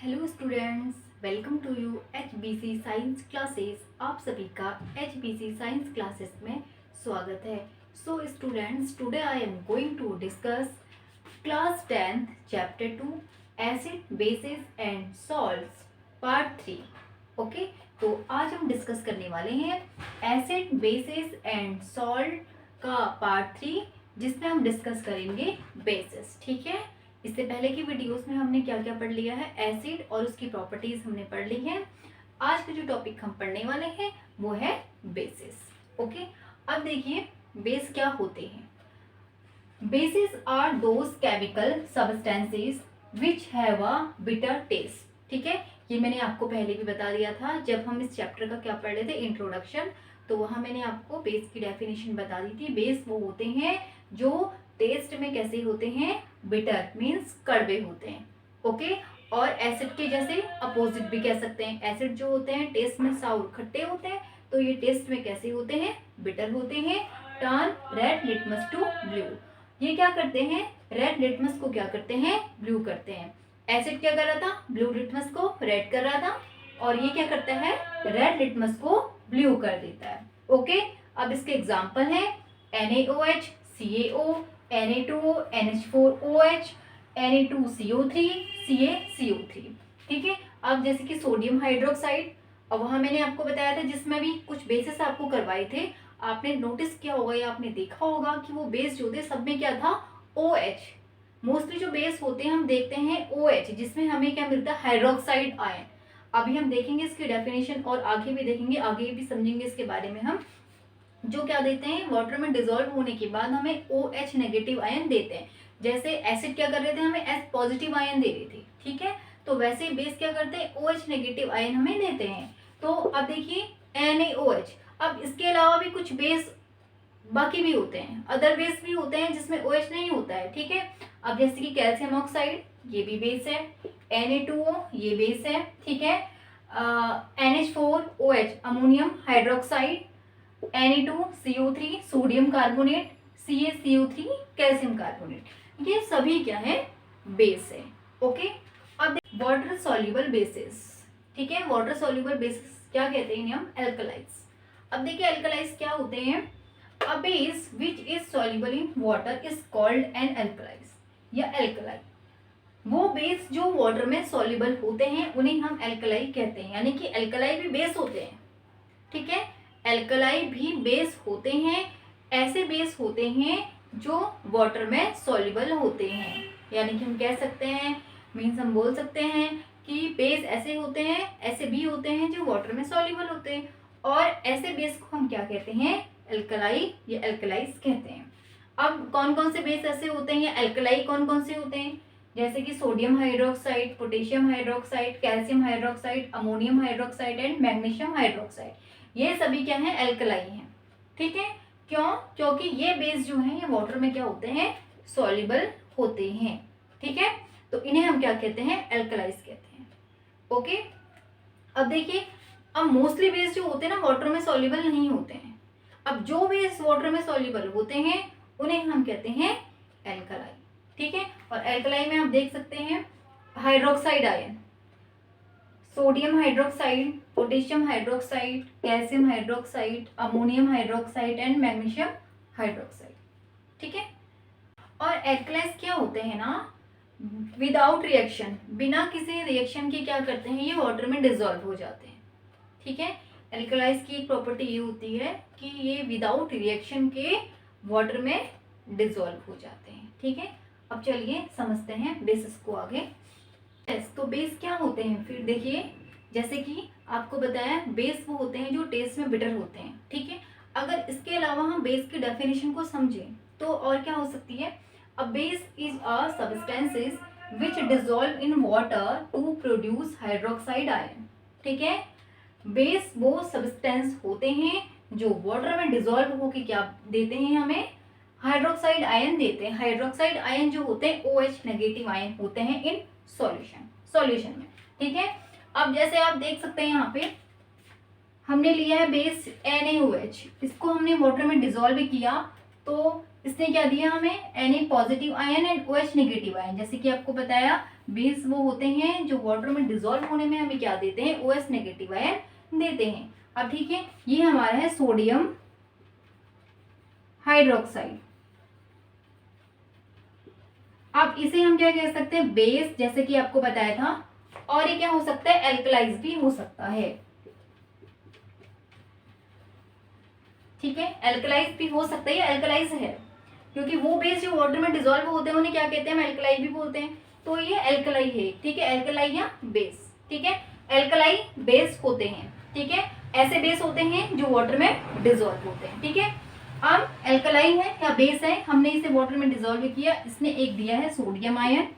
Hello students, welcome to you HBC science classes. आप सभी का HBC साइंस क्लासेस में स्वागत है। So students, today I am going to discuss class 10th chapter 2 acid bases and salts part 3। Okay, तो आज हम discuss करने वाले हैं एसिड बेसिस एंड सॉल्ट का पार्ट 3, जिसमें हम डिस्कस करेंगे बेसिस। ठीक है, इससे पहले की वीडियोस में हमने क्या क्या पढ़ लिया है, एसिड और उसकी प्रॉपर्टीज हमने पढ़ ली है। आज का जो टॉपिक हम पढ़ने वाले हैं वो है बेसिस। ओके, अब देखिए बेस क्या होते हैं। Bases are those chemical substances which have a bitter taste. ठीक है, ये मैंने आपको पहले भी बता दिया था जब हम इस चैप्टर का क्या पढ़ रहे थे, इंट्रोडक्शन। तो वहां मैंने आपको बेस की डेफिनेशन बता दी थी। बेस वो होते हैं जो टेस्ट में कैसे होते हैं, बिटर मीन्स कड़वे होते हैं। ओके, और एसिड के जैसे अपोजिट भी कह सकते हैं। एसिड जो होते हैं टेस्ट में साउर खट्टे होते हैं, तो ये टेस्ट में कैसे होते हैं, बिटर होते हैं। Turn red litmus to blue, ये क्या करते हैं, रेड लिटमस को क्या करते हैं, ब्लू करते हैं। एसिड क्या कर रहा था, ब्लू लिटमस को रेड कर रहा था, और ये क्या करता है, रेड लिटमस को ब्लू कर देता है। ओके, अब इसके एग्जांपल है NaOH, CaO, Na2O, NH4OH, Na2CO3, CaCO3। ठीक है, अब जैसे कि सोडियम हाइड्रोक्साइड, अब वहां मैंने आपको बताया था जिसमें भी कुछ बेसिस आपको करवाए थे, आपने नोटिस किया होगा या आपने देखा होगा कि वो बेस जो थे सब में क्या था, OH। मोस्टली जो बेस होते हैं हम देखते हैं OH, जिसमें हमें क्या मिलता है, हाइड्रोक्साइड आयन। अभी हम देखेंगे इसकी डेफिनेशन और आगे भी देखेंगे, आगे भी समझेंगे इसके बारे में। हम जो क्या देते हैं, वाटर में डिजोल्व होने के बाद हमें OH नेगेटिव आयन देते हैं। जैसे एसिड क्या कर रहे थे, हमें H पॉजिटिव आयन दे रहे थे। ठीक है, तो वैसे बेस क्या करते हैं, OH नेगेटिव आयन हमें देते हैं। तो अब देखिए NaOH, अब इसके अलावा भी कुछ बेस बाकी भी होते हैं, अदर बेस भी होते हैं जिसमें OH नहीं होता है। ठीक है, अब जैसे कि कैल्शियम ऑक्साइड, ये भी बेस है। Na2O, ये बेस है। ठीक है, NH4OH, ammonium hydroxide, Na2CO3, sodium carbonate, CaCO3, calcium carbonate, ये सभी क्या है, बेस है। ओके, अब वाटर सॉल्युबल बेसिस। ठीक है, वाटर सॉल्युबल बेसिस क्या कहते हैं, हम एल्कलाइज। अब देखिए एल्कलाइज क्या होते हैं, a base which is soluble in water is called an alkalis or alkali. वो बेस जो वाटर में सॉल्युबल होते हैं उन्हें हम एल्कलाई कहते हैं, यानी कि एल्कलाई भी बेस होते हैं। ठीक है, एल्कलाई भी बेस होते हैं। ऐसे बेस होते हैं जो वाटर में सॉल्युबल होते हैं, यानी कि हम कह सकते हैं, मीन्स हम बोल सकते हैं कि बेस ऐसे होते हैं, ऐसे भी होते हैं जो वाटर में सॉल्युबल होते हैं, और ऐसे बेस को हम क्या कहते हैं, एल्कलाई या एल्कलाइज कहते हैं। अब कौन कौन से बेस ऐसे होते हैं या एल्कलाई कौन कौन से होते हैं, जैसे कि sodium hydroxide, potassium hydroxide, calcium hydroxide, ammonium hydroxide and magnesium hydroxide, ये सभी क्या है, एल्कलाई हैं। ठीक है, क्यों, क्योंकि ये बेस जो है ये वाटर में क्या होते हैं, सॉल्युबल होते हैं। ठीक है, तो इन्हें हम क्या कहते हैं, एल्कलाइज कहते हैं। ओके, अब देखिए, अब मोस्टली बेस जो होते हैं ना वाटर में सॉल्युबल नहीं होते हैं। अब जो बेस वाटर में सॉल्युबल होते हैं उन्हें हम कहते हैं एल्कलाई। ठीक है, और एल्कलाई में आप देख सकते हैं hydroxide ion, sodium hydroxide, potassium hydroxide, calcium hydroxide, ammonium hydroxide and magnesium hydroxide. ठीक है, और एल्कलाइज क्या होते हैं ना, विदाउट रिएक्शन, बिना किसी रिएक्शन के क्या करते हैं, ये वाटर में डिसॉल्व हो जाते हैं। ठीक है, एल्कलाइज की एक प्रॉपर्टी ये होती है कि ये विदाउट रिएक्शन के वाटर में डिसॉल्व हो जाते हैं। ठीक है, अब चलिए समझते हैं बेसिस को आगे। तो बेस क्या होते हैं, फिर देखिए जैसे कि आपको बताया बेस वो होते हैं जो टेस्ट में बिटर होते हैं। ठीक है, अगर इसके अलावा हम बेस की डेफिनेशन को समझें तो और क्या हो सकती है, a base is a substances which dissolve in water to produce hydroxide ion. ठीक है, बेस वो सब्सटेंस होते हैं जो वाटर में डिसॉल्व होकर क्या देते हैं, हमें हाइड्रोक्साइड आयन देते हैं। हाइड्रोक्साइड आयन जो होते हैं OH नेगेटिव आयन होते हैं इन सॉल्यूशन में। ठीक है, अब जैसे आप देख सकते हैं यहाँ पे हमने लिया है बेस NaOH, इसको हमने वाटर में डिसॉल्व किया तो इसने क्या दिया हमें, Na positive ion and OH negative ion. जैसे कि आपको बताया बेस वो होते हैं जो वाटर में डिजोल्व होने में हमें क्या देते हैं, OH नेगेटिव आयन देते हैं। अब ठीक है, ये हमारा है सोडियम हाइड्रोक्साइड। अब इसे हम क्या कह सकते हैं, बेस, जैसे कि आपको बताया था। और ये क्या हो सकता है, एल्कलाइज भी हो सकता है। ठीक है, एल्कलाइज भी हो सकता है, ये एल्कलाइज है क्योंकि वो बेस जो वाटर में डिजोल्व होते हैं उन्हें क्या कहते हैं, हम एल्कलाई भी बोलते हैं। तो ये एल्कलाई है। ठीक है, एल्कलाई या बेस। ठीक है, एल्कलाई बेस होते हैं। ठीक है, ऐसे बेस होते हैं जो वाटर में डिजोल्व होते हैं। ठीक है, अब एल्कलाई है या बेस है, हमने इसे वाटर में डिजोल्व किया, इसने एक दिया है सोडियम आयन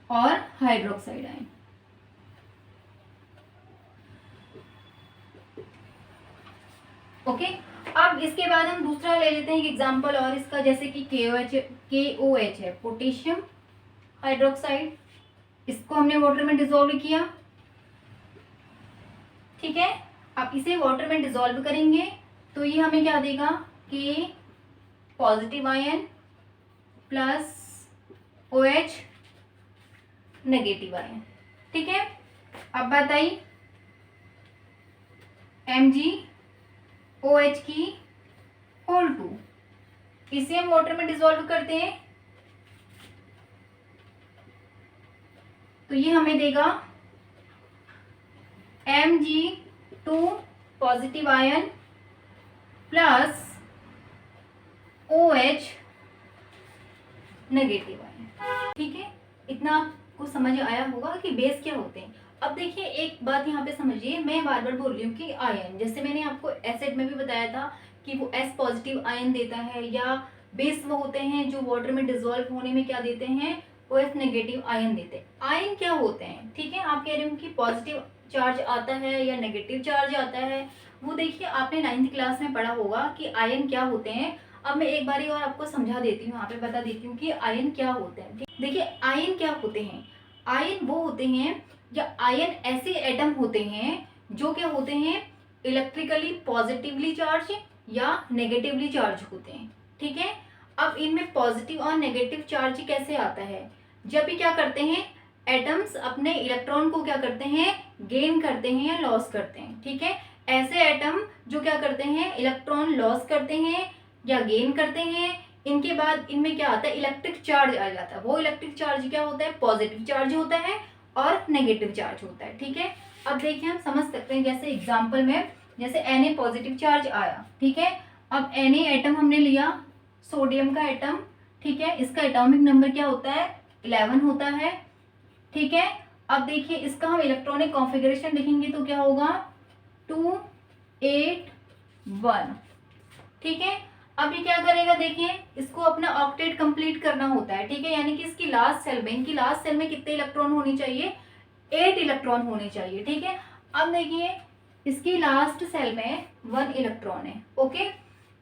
और हाइड्रोक्साइड आयन। ओके, अब इसके बाद हम दूसरा ले लेते हैं एक एग्जांपल और इसका, जैसे कि KOH है, पोटेशियम हाइड्रोक्साइड। इसको हमने वाटर में डिजोल्व किया। ठीक है, अब इसे वाटर में डिजोल्व करेंगे तो ये हमें क्या देगा, K positive ion plus OH negative ion. ठीक है, अब बताइए MgOH की होल 2, इसे हम वाटर में डिजोल्व करते हैं तो ये हमें देगा Mg2 positive ion plus OH negative ion. ठीक है, इतना आपको समझ आया होगा कि बेस क्या होते हैं। अब देखिए एक बात यहाँ पे समझिए, मैं बार बार बोल रही हूँ कि आयन, जैसे मैंने आपको एसिड में भी बताया था कि वो S पॉजिटिव आयन देता है, या बेस वो होते हैं जो वाटर में डिजोल्व होने में क्या देते हैं, OH नेगेटिव आयन देते हैं। आयन क्या होते हैं, ठीक है, आप कह रहे हो कि पॉजिटिव चार्ज आता है या नेगेटिव चार्ज आता है, वो देखिए आपने 9th क्लास में पढ़ा होगा कि आयन क्या होते हैं। अब मैं एक बारी और आपको समझा देती हूँ, यहाँ पे बता देती हूँ कि आयन क्या होते हैं। देखिए आयन क्या होते हैं, आयन वो होते हैं या आयन ऐसे एटम होते हैं जो क्या होते हैं, इलेक्ट्रिकली पॉजिटिवली चार्ज या नेगेटिवली चार्ज होते हैं। ठीक है, अब इनमें पॉजिटिव और नेगेटिव चार्ज कैसे आता है, जब भी क्या करते हैं, एटम्स अपने इलेक्ट्रॉन को क्या करते हैं, गेन करते हैं या लॉस करते हैं। ठीक है, ऐसे एटम जो क्या करते हैं, इलेक्ट्रॉन लॉस करते हैं या गेन करते हैं, इनके बाद इनमें क्या आता है, इलेक्ट्रिक चार्ज आ जाता है। वो इलेक्ट्रिक चार्ज क्या होता है, पॉजिटिव चार्ज होता है और नेगेटिव चार्ज होता है। ठीक है, अब देखिए हम समझ सकते हैं, जैसे एग्जांपल में जैसे Na पॉजिटिव चार्ज आया। ठीक है, अब Na एटम हमने लिया, सोडियम का एटम। ठीक है, इसका एटॉमिक नंबर क्या होता है, 11 होता है। ठीक है, अब देखिए इसका हम इलेक्ट्रॉनिक कॉन्फ़िगरेशन लिखेंगे तो क्या होगा, 2 8 1। ठीक है, अब ये क्या करेगा, देखिए इसको अपना ऑक्टेट कंप्लीट करना होता है। ठीक है, यानी कि इसकी लास्ट सेल में, इनकी लास्ट सेल में कितने इलेक्ट्रॉन होने चाहिए, 8 इलेक्ट्रॉन होने चाहिए। ठीक है, अब देखिए इसकी लास्ट सेल में 1 इलेक्ट्रॉन है। ओके,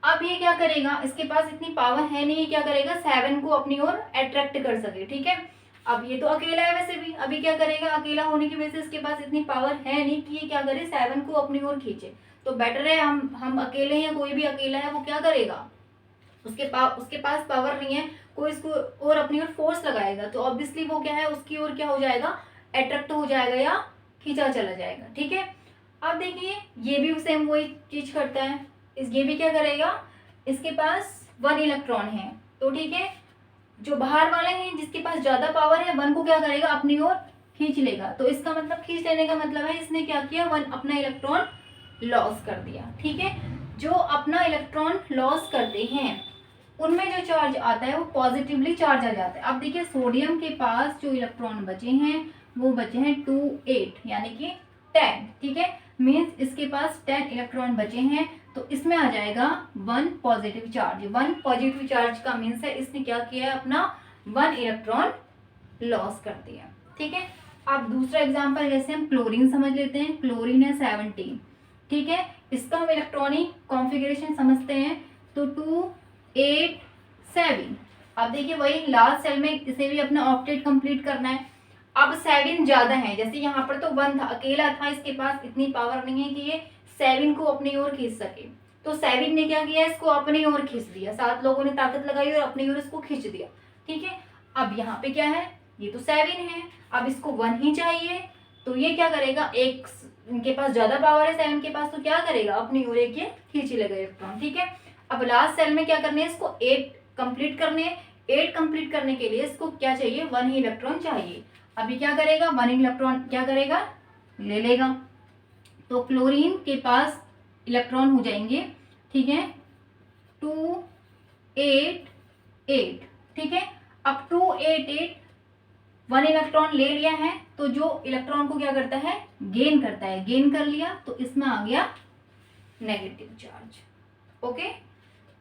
अब ये क्या करेगा, इसके पास इतनी पावर है नहीं, ये क्या करेगा, 7 को अपनी ओर अट्रैक्ट कर सके। ठीक है, अब ये तो अकेला है वैसे भी, अभी क्या करेगा, अकेला होने की वजह से इसके पास इतनी पावर है नहीं कि ये क्या करे, 7 को अपनी ओर खींचे। तो बेटर है हम अकेले हैं, कोई भी अकेला है वो क्या करेगा, उसके पास पावर नहीं है, कोई इसको और अपनी ओर फोर्स लगाएगा तो ऑब्वियसली वो क्या है, उसकी ओर क्या हो जाएगा, अट्रैक्ट हो जाएगा या खींचा चला जाएगा। ठीक है, अब देखिए ये भी सेम वही चीज करता है, ये भी क्या करेगा, इसके पास 1 इलेक्ट्रॉन है। तो ठीक है, जो बाहर वाले हैं जिसके पास ज्यादा पावर है, 1 को क्या करेगा, अपनी ओर खींच लेगा। तो इसका मतलब खींच लेने का मतलब है इसने क्या किया, 1 अपना इलेक्ट्रॉन लॉस कर दिया। ठीक है, जो अपना इलेक्ट्रॉन लॉस करते हैं उनमें जो चार्ज आता है वो पॉजिटिवली चार्ज आ जाता है। अब देखिए सोडियम के पास जो इलेक्ट्रॉन बचे हैं वो बचे हैं 2 8 यानी कि 10। ठीक है, मीन्स इसके पास 10 इलेक्ट्रॉन बचे हैं, तो इसमें आ जाएगा 1 पॉजिटिव चार्ज। 1 पॉजिटिव चार्ज का मीन्स है इसने क्या किया है, अपना 1 इलेक्ट्रॉन लॉस कर दिया। ठीक है, अब दूसरा एग्जांपल जैसे हम क्लोरीन समझ लेते हैं, क्लोरीन है 17। ठीक है, इसका हम इलेक्ट्रॉनिक कॉन्फ़िगरेशन समझते हैं तो 2 8 7। अब देखिए वही लास्ट सेल में इसे भी अपना ऑक्टेट कंप्लीट करना है। अब 7 ज्यादा है, जैसे यहाँ पर तो 1 था, अकेला था, इसके पास इतनी पावर नहीं है कि ये 7 को अपनी ओर खींच सके। तो सेविन ने क्या किया, इसको अपनी ओर खींच दिया, 7 लोगों ने ताकत लगाई और अपनी ओर इसको खींच दिया। ठीक है, अब यहाँ पे क्या है, ये तो 7 है, अब इसको 1 ही चाहिए, तो ये क्या करेगा, एक इनके पास ज्यादा पावर है 7 के पास, तो क्या करेगा, अपनी ओर एक ये खींच लेगा इलेक्ट्रॉन। ठीक है, अब लास्ट सेल में क्या करने है, इसको 8 कंप्लीट करने हैं। 8 कंप्लीट करने के लिए इसको क्या चाहिए, 1 ही इलेक्ट्रॉन चाहिए। अभी क्या करेगा, 1 इलेक्ट्रॉन क्या करेगा, ले लेगा, तो क्लोरीन के पास इलेक्ट्रॉन हो जाएंगे, ठीक है, 2 8 8। ठीक है, अब 2 8 8 1 इलेक्ट्रॉन ले लिया है, तो जो इलेक्ट्रॉन को क्या करता है, गेन करता है, गेन कर लिया, तो इसमें आ गया नेगेटिव चार्ज। ओके,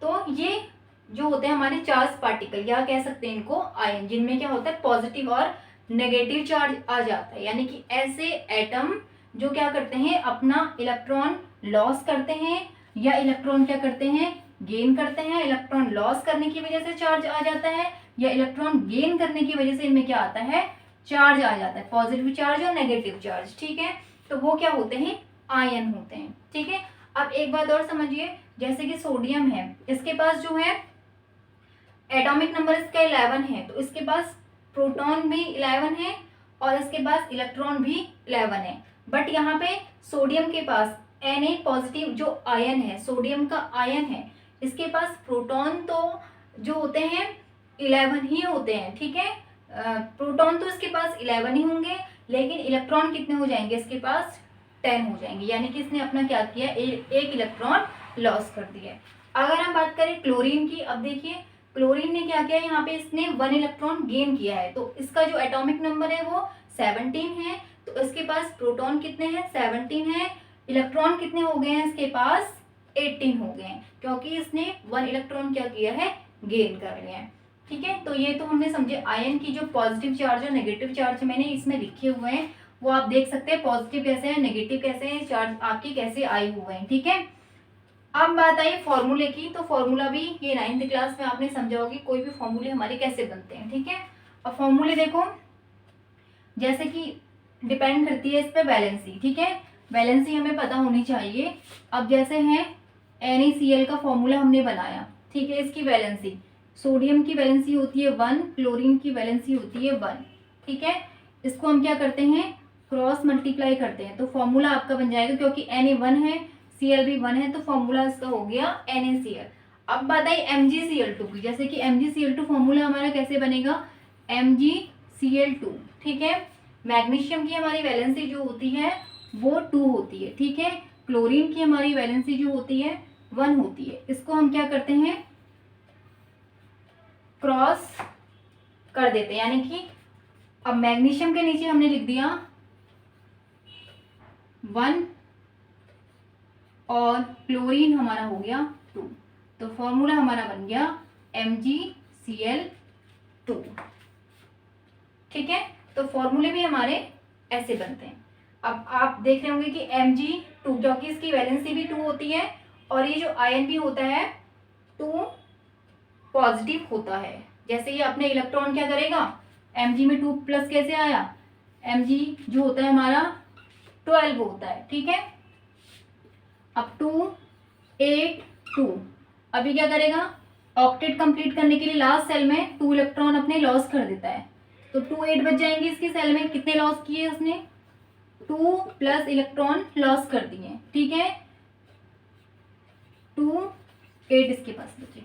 तो ये जो होते हैं हमारे चार्ज पार्टिकल, या कह सकते हैं इनको आयन, जिनमें क्या होता है पॉजिटिव और नेगेटिव चार्ज आ जाता है, यानी कि ऐसे एटम जो क्या करते हैं, अपना इलेक्ट्रॉन लॉस करते हैं, या इलेक्ट्रॉन क्या करते हैं, गेन करते हैं। इलेक्ट्रॉन लॉस करने की वजह से चार्ज आ जाता है, या इलेक्ट्रॉन गेन करने की वजह से इनमें क्या आता है, चार्ज आ जाता है, पॉजिटिव चार्ज और नेगेटिव चार्ज। ठीक है, तो वो क्या होते हैं, आयन होते हैं। ठीक है, अब एक बात और समझिए, जैसे कि सोडियम है, इसके पास जो है एटॉमिक नंबर इसका 11 है, तो इसके पास प्रोटॉन भी 11 है और इसके पास इलेक्ट्रॉन भी 11 है। बट यहाँ पे सोडियम के पास Na पॉजिटिव जो आयन है, सोडियम का आयन है, इसके पास प्रोटॉन तो जो होते हैं 11 ही होते हैं। ठीक है, प्रोटॉन तो इसके पास 11 ही होंगे, लेकिन इलेक्ट्रॉन कितने हो जाएंगे, इसके पास 10 हो जाएंगे, यानी कि इसने अपना क्या किया, एक इलेक्ट्रॉन लॉस कर दिया है। अगर हम बात करें क्लोरीन की, अब देखिए क्लोरीन ने क्या किया, यहाँ पे इसने 1 इलेक्ट्रॉन गेन किया है, तो इसका जो एटॉमिक नंबर है वो 17 है, तो इसके पास प्रोटॉन कितने हैं, 17 है, इलेक्ट्रॉन कितने हो गए हैं, इसके पास 18 हो गए हैं, क्योंकि इसने 1 इलेक्ट्रॉन क्या किया है, गेन कर लिया है। ठीक है, तो ये तो हमने समझे आयन की जो पॉजिटिव चार्ज और नेगेटिव चार्ज मैंने इसमें लिखे हुए हैं, वो आप देख सकते हैं, पॉजिटिव कैसे है, नेगेटिव कैसे है, चार्ज आपके कैसे आए हुए हैं। ठीक है, अब बात आई फॉर्मूले की, तो फॉर्मूला भी ये 9th क्लास में आपने समझा होगी, कोई भी फॉर्मूले हमारे कैसे बनते हैं। ठीक है, अब फॉर्मूले देखो, जैसे कि डिपेंड करती है इस पे वैलेंसी। ठीक है, वैलेंसी हमें पता होनी चाहिए। अब जैसे है NaCl का फॉर्मूला हमने बनाया, ठीक है, इसकी वैलेंसी, सोडियम की वैलेंसी होती है 1, क्लोरीन की वैलेंसी होती है 1। ठीक है, इसको हम क्या करते हैं, क्रॉस मल्टीप्लाई करते हैं, तो फॉर्मूला आपका बन जाएगा, क्योंकि Na 1 है, Cl भी 1 है, तो फॉर्मूला इसका हो गया NaCl। अब बात आई MgCl2 की, जैसे कि MgCl2 फॉर्मूला हमारा कैसे बनेगा, MgCl2। ठीक है, मैग्नीशियम की हमारी वैलेंसी जो होती है वो 2 होती है। ठीक है, क्लोरीन की हमारी वैलेंसी जो होती है 1 होती है, इसको हम क्या करते हैं, क्रॉस कर देते हैं, यानी कि अब मैग्नीशियम के नीचे हमने लिख दिया 1 और क्लोरीन हमारा हो गया 2, तो फॉर्मूला हमारा बन गया MgCl2। ठीक है, तो फॉर्मूले भी हमारे ऐसे बनते हैं। अब आप देख रहे होंगे कि Mg2, क्योंकि इसकी वैलेंसी भी 2 होती है और ये जो आयन भी होता है 2 पॉजिटिव होता है। जैसे ये अपने इलेक्ट्रॉन क्या करेगा, Mg में 2 प्लस कैसे आया, Mg जो होता है हमारा 12 होता है। ठीक है, अब 2 8 2, अभी क्या करेगा, ऑक्टेट कंप्लीट करने के लिए लास्ट सेल में 2 इलेक्ट्रॉन अपने लॉस कर देता है, तो 2 8 बच जाएंगे इसकी सेल में, कितने लॉस किए उसने, 2 प्लस इलेक्ट्रॉन लॉस कर दिए। ठीक है, 2 8 इसके पास बचे,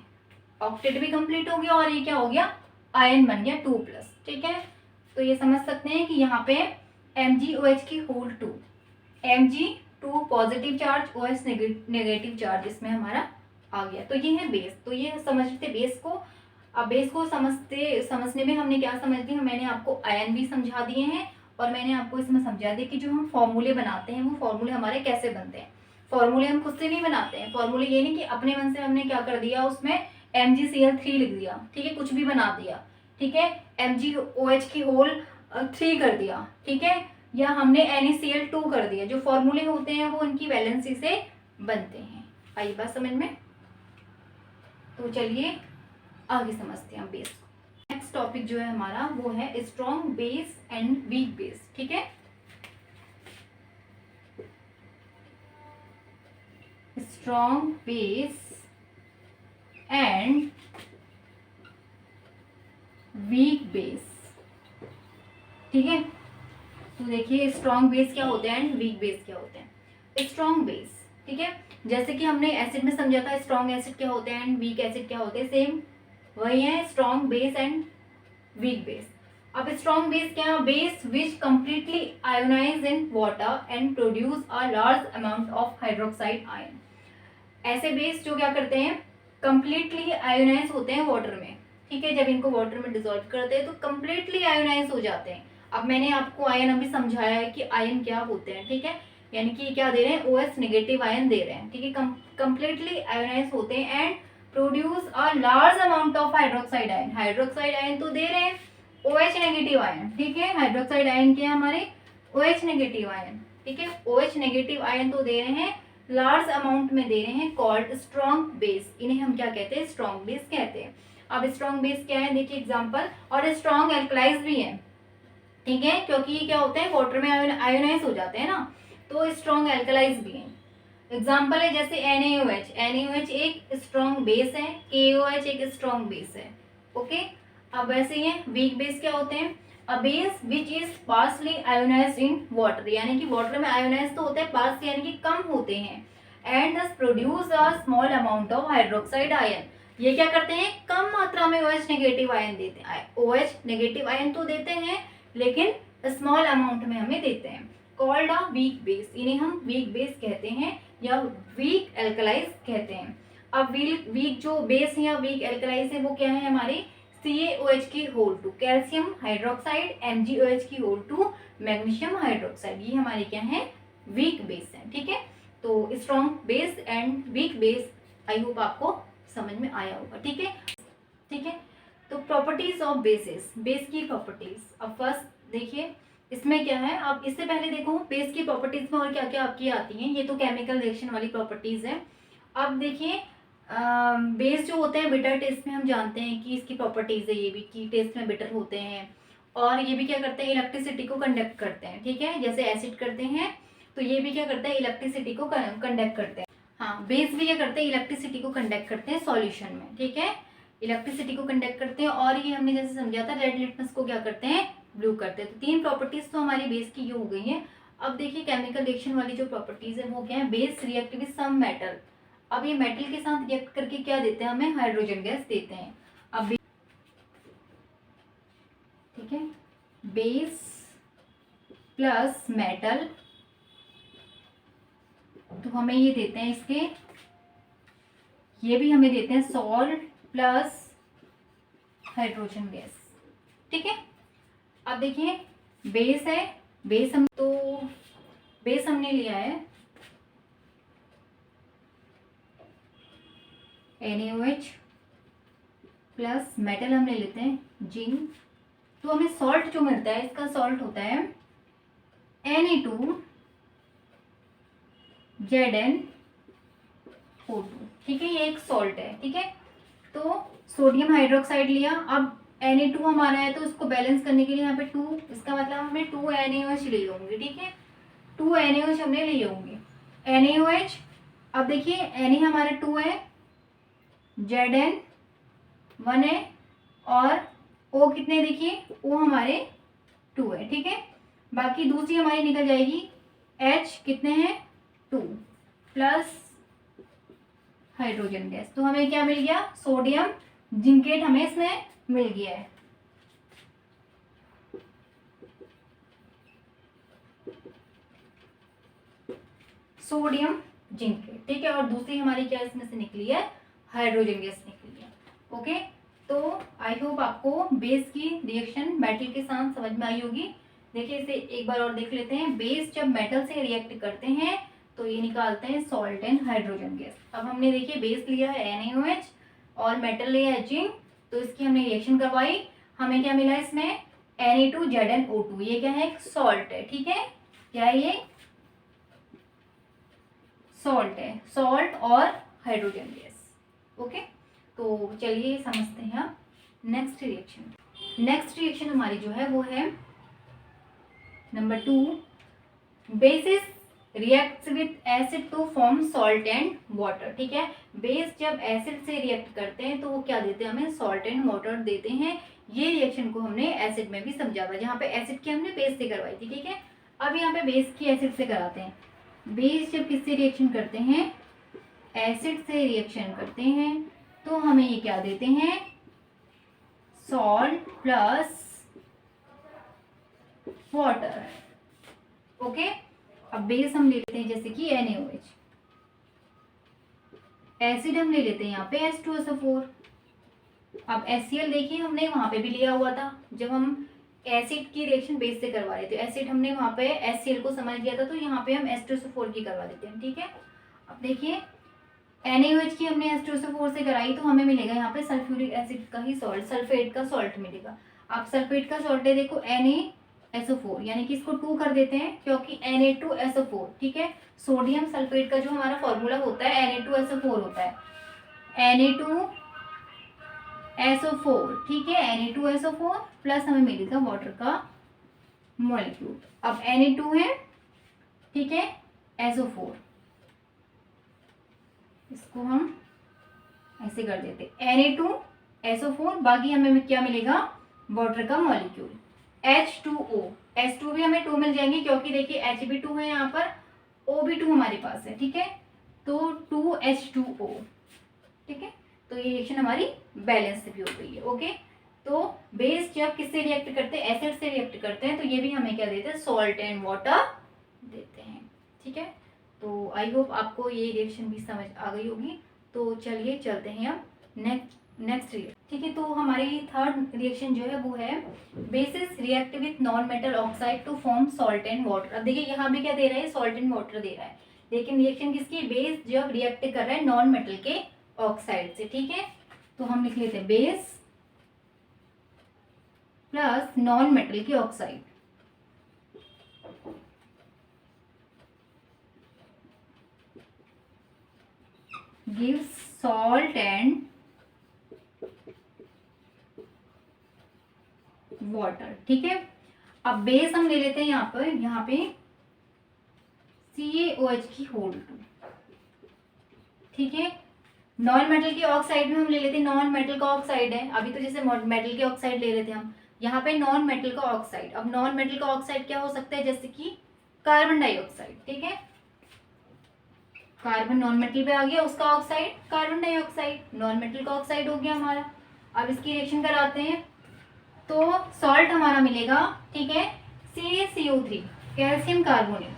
ऑक्टेट भी कंप्लीट हो गया और ये क्या हो गया, आयन बन गया 2 प्लस। ठीक है, तो ये समझ सकते हैं कि यहाँ पे MgOH की whole 2, Mg2 positive charge, OH negative charge इसमें हमारा आ गया। तो ये है बेस, तो ये समझते बेस को। अब बेस को समझने में हमने क्या समझ लिया, मैंने आपको आयन भी समझा दिए हैं और मैंने आपको इसमें समझा दिया कि जो हम फॉर्मूले बनाते हैं वो फॉर्मूले हमारे कैसे बनते हैं। फॉर्मूले हम खुद से नहीं बनाते हैं, फॉर्मूले ये नहीं कि अपने मन से हमने क्या कर दिया, उसमें MgCl3 लिख दिया, ठीक है, कुछ भी बना दिया, ठीक है, MgOH की होल 3 कर दिया, ठीक है, या हमने NaCl2 कर दिया। जो फॉर्मूले होते हैं वो इनकी वैलेंसी से बनते हैं। आई बात समझ में? तो चलिए आगे समझते हैं हम बेस को। नेक्स्ट टॉपिक जो है हमारा वो है strong base and weak base. ठीक है, strong base and weak base. ठीक है, तो देखिए स्ट्रॉन्ग बेस क्या होते हैं एंड वीक बेस क्या होते हैं। स्ट्रॉन्ग बेस, ठीक है, जैसे कि हमने एसिड में समझा था स्ट्रॉन्ग एसिड क्या होते हैं एंड वीक एसिड क्या होते हैं, सेम वही है, strong base and weak base. अब स्ट्रॉन्ग बेस क्या, base which completely ionize in water and produce a large amount of hydroxide ion. ऐसे बेस जो क्या करते हैं, कंप्लीटली आयोनाइज होते हैं वाटर में। ठीक है, जब इनको वाटर में डिसॉल्व करते हैं तो कंप्लीटली आयोनाइज हो जाते हैं। अब मैंने आपको आयन अभी समझाया है कि आयन क्या होते हैं। ठीक है, यानी कि क्या दे रहे हैं, OH नेगेटिव आयन दे रहे हैं। ठीक है, कंप्लीटली आयोनाइज होते हैं and produce a large amount of hydroxide ion. Hydroxide ion तो दे रहे हैं OH नेगेटिव आयन। ठीक है, हाइड्रोक्साइड आयन क्या है हमारे, OH नेगेटिव आयन। ठीक है, OH नेगेटिव आयन तो दे रहे हैं, लार्ज अमाउंट में दे रहे हैं, कॉल्ड स्ट्रॉन्ग बेस। इन्हें हम क्या कहते हैं, स्ट्रॉन्ग बेस कहते हैं। अब स्ट्रॉन्ग बेस क्या है, देखिए एग्जांपल, और स्ट्रॉन्ग एल्कलाइज भी है। ठीक है, क्योंकि ये क्या होते हैं, वाटर में आयोनाइज हो जाते हैं ना, तो स्ट्रॉन्ग एल्कलाइज भी है। एग्जांपल है जैसे NaOH। NaOH एक स्ट्रॉन्ग बेस है, KOH एक स्ट्रॉन्ग बेस है। ओके, अब वैसे ही है, वीक बेस क्या होते हैं, a base which is partially ionised in water, यानी कि वाटर में आयोनाइज तो होते हैं, पार्स यानी कि कम होते हैं, एंड दस produce a small amount of hydroxide ion. ये क्या करते हैं, कम मात्रा में OH नेगेटिव आयन देते हैं। OH नेगेटिव आयन तो देते हैं लेकिन स्मॉल अमाउंट में हमें देते हैं, कॉल्ड अ वीक बेस। इन्हें हम वीक बेस कहते हैं या वीक एल्कलाइज कहते हैं। अब वीक जो बेस है या वीक एल्कलाइज है वो क्या है हमारे, CaOH की whole two calcium hydroxide, MgOH की होल टू मैग्नीशियम हाइड्रोक्साइड, ये हमारे क्या है, वीक बेस है। ठीक है, तो strong base and weak base I hope आपको समझ में आया होगा। ठीक है, ठीक है, तो प्रॉपर्टीज ऑफ बेसिस, बेस की प्रॉपर्टीज। अब फर्स्ट देखिए इसमें क्या है, अब इससे पहले देखो बेस की प्रॉपर्टीज में और क्या क्या आपकी आती हैं, ये तो केमिकल रिएक्शन वाली प्रॉपर्टीज है। अब देखिए बेस जो होते हैं बिटर टेस्ट में हम जानते हैं कि इसकी प्रॉपर्टीज है ये भी, कि टेस्ट में बिटर होते हैं, और ये भी क्या करते हैं, इलेक्ट्रिसिटी को कंडक्ट करते हैं। ठीक है, जैसे एसिड करते हैं तो ये भी क्या करते हैं, इलेक्ट्रिसिटी को कंडक्ट करते हैं। हाँ, बेस भी क्या करते हैं, इलेक्ट्रिसिटी को कंडक्ट करते हैं सॉल्यूशन में। ठीक है, इलेक्ट्रिसिटी को कंडक्ट करते हैं, और ये हमने जैसे समझा था रेड लिटमस को क्या करते हैं, ब्लू करते हैं। तो तीन प्रॉपर्टीज तो हमारी बेस की ये हो गई हैं। अब देखिए केमिकल रिएक्शन वाली जो प्रॉपर्टीज है वो क्या है, base react with some metal. अब ये मेटल के साथ रिएक्ट करके क्या देते हैं, हमें हाइड्रोजन गैस देते हैं। अब ठीक है, बेस प्लस मेटल तो हमें ये देते हैं इसके, ये भी हमें देते हैं सॉल्ट प्लस हाइड्रोजन गैस। ठीक है, अब देखिए बेस है, बेस हम तो बेस हमने लिया है NaOH प्लस मेटल हमने लेते हैं जिंक, तो हमें सॉल्ट जो मिलता है इसका सॉल्ट होता है Na2 ZnO2। ठीक है, ये एक सॉल्ट है। ठीक है, तो सोडियम हाइड्रोक्साइड लिया, अब Na2 हमारा है तो उसको बैलेंस करने के लिए यहाँ पे 2, इसका मतलब हमें 2 NaOH ले होंगे। ठीक है, 2 NaOH हमने ले होंगे, NaOH। अब देखिए Na हमारा 2 है, Zn 1 है, और O कितने, देखिए O हमारे 2 है। ठीक है, बाकी दूसरी हमारी निकल जाएगी, H कितने हैं 2 प्लस हाइड्रोजन गैस, तो हमें क्या मिल गया, सोडियम जिंकेट हमें इसमें मिल गया है। Sodium zincate. ठीक है, और दूसरी हमारी क्या इसमें से निकली है, हाइड्रोजन गैस निकली है। ओके, तो आई होप आपको बेस की रिएक्शन मेटल के साथ समझ में आई होगी। देखिए इसे एक बार और देख लेते हैं, बेस जब मेटल से रिएक्ट करते हैं तो ये निकालते हैं सॉल्ट एंड हाइड्रोजन गैस। अब हमने देखिए बेस लिया है NaOH और मेटल लिया है जिंक, तो इसकी हमने रिएक्शन करवाई, हमें क्या मिला इसमें Na2 ZnO2, ये क्या है, सॉल्ट है। ठीक है, क्या है ये, सॉल्ट है, सॉल्ट और हाइड्रोजन गैस। ओके, तो चलिए समझते हैं अब नेक्स्ट रिएक्शन। नेक्स्ट रिएक्शन हमारी जो है वो है number 2, bases reacts with acid to form salt and water. ठीक है, बेस जब एसिड से रिएक्ट करते हैं तो वो क्या देते हैं, हमें सॉल्ट एंड वाटर देते हैं। ये रिएक्शन को हमने एसिड में भी समझा था, जहाँ पे एसिड की हमने बेस से करवाई थी। ठीक है, अब यहाँ पे बेस की एसिड से कराते हैं। बेस जब किससे रिएक्शन करते हैं, एसिड से रिएक्शन करते हैं, तो हमें ये क्या देते हैं, सॉल्ट प्लस वाटर। ओके, अब बेस हम ले लेते हैं जैसे कि NaOH, एसिड हम ले लेते हैं यहाँ पे H2SO4। अब HCl देखिए हमने वहां पे भी लिया हुआ था, जब हम एसिड की रिएक्शन बेस से करवा रहे थे, एसिड हमने वहां पे HCl को समझ लिया था, तो यहाँ पे हम H2SO4 की करवा देते हैं। ठीक है, अब देखिए NaOH की हमने H2SO4 से कराई, तो हमें मिलेगा यहाँ पे सल्फ्यूरिक एसिड का ही सॉल्ट, सल्फेट का सॉल्ट मिलेगा। आप सल्फेट का सॉल्ट है देखो NaSO4, यानी कि इसको 2 कर देते हैं क्योंकि Na2SO4। ठीक है, सोडियम सल्फेट का जो हमारा फॉर्मूला होता है Na2SO4 होता है, Na2SO4। ठीक है, Na2SO4 प्लस हमें मिलेगा वाटर का मॉलिक्यूल। अब Na2 है, ठीक है, SO4, इसको हम ऐसे कर देते Na2SO4, बाकी हमें क्या मिलेगा, वाटर का मॉलिक्यूल H2O। H2 भी हमें 2 मिल जाएंगे क्योंकि देखिए H भी 2 है यहाँ पर, O भी 2 हमारे पास है। ठीक है, तो 2H2O। ठीक है, तो ये रिएक्शन हमारी बैलेंस भी हो गई है। ओके, तो बेस जब किससे रिएक्ट करते हैं, एसिड से रिएक्ट करते हैं, तो ये भी हमें क्या देते हैं, सॉल्ट एंड वाटर देते हैं। ठीक है, तो आई होप आपको ये रिएक्शन भी समझ आ गई होगी। तो चलिए चलते हैं अब नेक्स्ट रिएक्शन। ठीक है, तो हमारी थर्ड रिएक्शन जो है वो है bases react with non metal oxide to form salt and water. अब देखिए यहाँ भी क्या दे रहा है, सॉल्ट एंड वाटर दे रहा है, लेकिन रिएक्शन किसकी, बेस जब रिएक्ट कर रहा है नॉन मेटल के ऑक्साइड से। ठीक है, तो हम लिख लेते हैं बेस प्लस नॉन मेटल की oxide gives salt and water. ठीक है, अब बेस हम ले लेते हैं यहाँ पे CaOH की होल 2। ठीक है, नॉन मेटल की ऑक्साइड में हम ले लेते हैं, नॉन मेटल का ऑक्साइड है, अभी तो जैसे मेटल की ऑक्साइड ले रहे थे हम, यहाँ पे नॉन मेटल का ऑक्साइड। अब नॉन मेटल का ऑक्साइड क्या हो सकता है, जैसे कि कार्बन डाइऑक्साइड। ठीक है, कार्बन नॉन मेटल पे आ गया, उसका oxide carbon dioxide non metal का ऑक्साइड हो गया हमारा। अब इसकी रिएक्शन कराते हैं, तो सॉल्ट हमारा मिलेगा। ठीक है, CaCO3 calcium carbonate,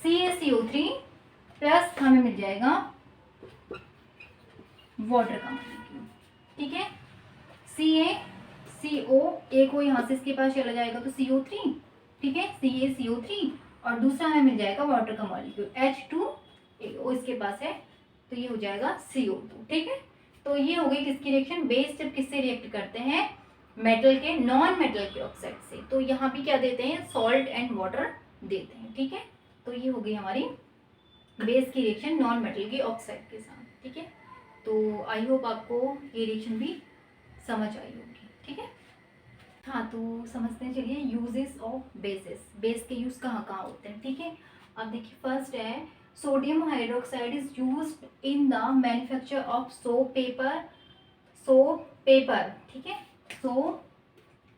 CaCO3 plus हमें मिल जाएगा वाटर का मॉलिक्यूल। ठीक है, CaCO, एक को यहाँ से इसके पास चला जाएगा तो CO3। ठीक है, CaCO3 और दूसरा हमें मिल जाएगा वाटर का मॉलिक्यूल H2O, इसके पास है, तो ये हो जाएगा CO2। ठीक है, तो ये हो गई किसकी रिएक्शन, बेस जब किससे रिएक्ट करते हैं, मेटल के नॉन मेटल के ऑक्साइड से, तो यहाँ भी क्या देते हैं, सॉल्ट एंड वाटर देते हैं। ठीक है, तो ये हो गई हमारी बेस की रिएक्शन नॉन मेटल के ऑक्साइड के साथ। ठीक है, तो आई होप आपको ये रिएक्शन भी समझ आई होगी। ठीक है, हाँ, तो समझते हैं, चलिए यूजेस ऑफ बेसिस, बेस के यूज कहाँ कहाँ होते हैं। ठीक है, अब देखिए फर्स्ट है sodium hydroxide is used in the manufacture of soap paper. ठीक है, soap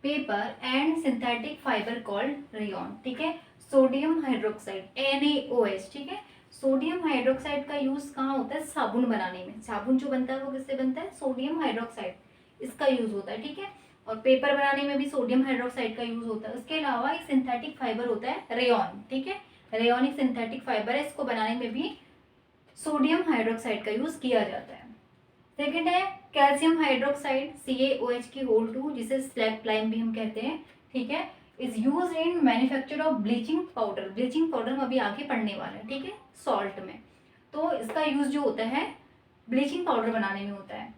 paper and synthetic fibre called rayon. ठीक है, सोडियम हाइड्रोक्साइड NaOH। ठीक है, सोडियम हाइड्रोक्साइड का यूज कहाँ होता है, साबुन बनाने में। साबुन जो बनता है वो किससे बनता है, सोडियम हाइड्रोक्साइड, इसका यूज होता है। ठीक है, और पेपर बनाने में भी सोडियम हाइड्रोक्साइड का यूज होता है। उसके अलावा एक सिंथेटिक फाइबर होता है रेयॉन। ठीक है, रेयॉन एक सिंथेटिक फाइबर है, इसको बनाने में भी सोडियम हाइड्रोक्साइड का यूज किया जाता है। सेकेंड है कैल्शियम हाइड्रोक्साइड CaOH की होल 2, जिसे स्लैग लाइम भी हम कहते हैं। ठीक है, is use in manufacture of bleaching powder. Bleaching powder हम अभी आगे पढ़ने वाले हैं। ठीक है, सॉल्ट में, तो इसका यूज जो होता है ब्लीचिंग पाउडर बनाने में होता है।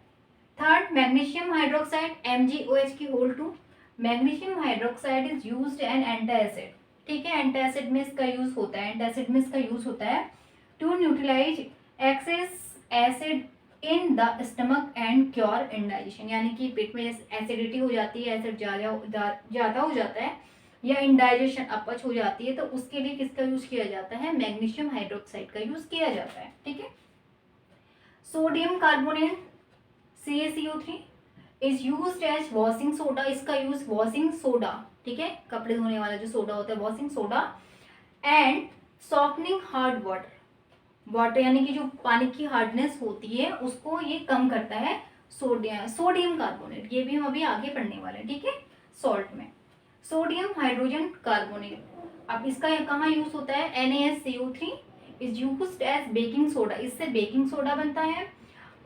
थर्ड मैग्नीशियम हाइड्रोक्साइड MgOH की whole 2। Magnesium hydroxide is used an antacid. ठीक है, एंटासिड में इसका यूज होता है, एंटासिड में इसका यूज होता है to neutralize excess acid in the stomach and cure indigestion, यानी कि पेट में एसिडिटी हो जाती है, एसिड ज़्यादा हो जाता है, या इंडाइजेशन अपच हो जाती है तो उसके लिए किसका यूज किया जाता है, मैग्नीशियम हाइड्रोक्साइड का यूज किया जाता है। ठीक है। Sodium carbonate CaCO3 is used as washing soda, इसका यूज वॉशिंग सोडा, ठीक है, कपड़े धोने वाला जो सोडा होता है washing soda, and softening hard water, water यानी कि जो पानी की हार्डनेस होती है उसको ये कम करता है सोडियम कार्बोनेट, ये भी हम अभी आगे पढ़ने वाले हैं। ठीक है। सॉल्ट में सोडियम हाइड्रोजन कार्बोनेट, अब इसका कहाँ यूज होता है, NaSCO3 is used as baking soda, इससे बेकिंग सोडा बनता है,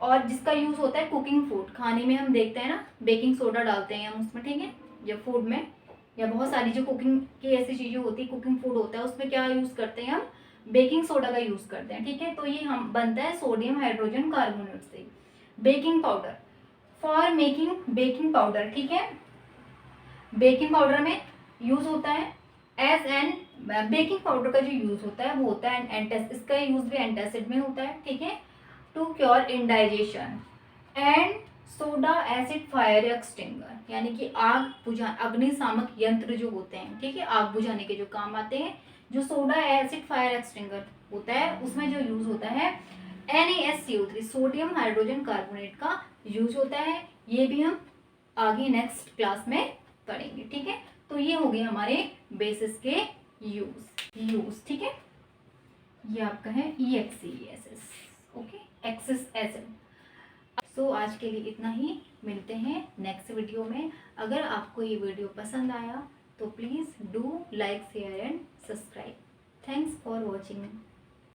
और जिसका यूज होता है कुकिंग फूड, खाने में हम देखते हैं ना बेकिंग सोडा डालते हैं हम उसमें, ठीक है, या फूड में, या बहुत सारी जो कुकिंग की ऐसी चीजें होती है, कुकिंग फूड होता है उसमें क्या यूज करते हैं हम, बेकिंग सोडा का यूज करते हैं। ठीक है। तो ये हम बनता है सोडियम हाइड्रोजन कार्बोनेट से। Baking powder, for making baking powder, ठीक है, बेकिंग पाउडर में यूज होता है एज एन, बेकिंग पाउडर का जो यूज होता है वो होता है एंटासिड, इसका यूज भी एंटासिड में होता है। ठीक है। To cure indigestion and soda acid fire extinguisher, यानी कि आग बुझा अग्निशामक यंत्र जो होते हैं, ठीक है, आग बुझाने के जो काम आते हैं, जो सोडा एसिड फायर एक्सटिंगर होता है उसमें जो यूज होता है NaSCO3 सोडियम हाइड्रोजन कार्बोनेट का यूज होता है। ये भी हम आगे नेक्स्ट क्लास में पढ़ेंगे। ठीक है। तो ये हो गए हमारे बेसिस के यूज। ठीक है। ये आपका है EXESS, ओके, एक्सिस एसिड। सो आज के लिए इतना ही, मिलते हैं नेक्स्ट वीडियो में। अगर आपको ये वीडियो पसंद आया तो please do like share and subscribe. Thanks for watching.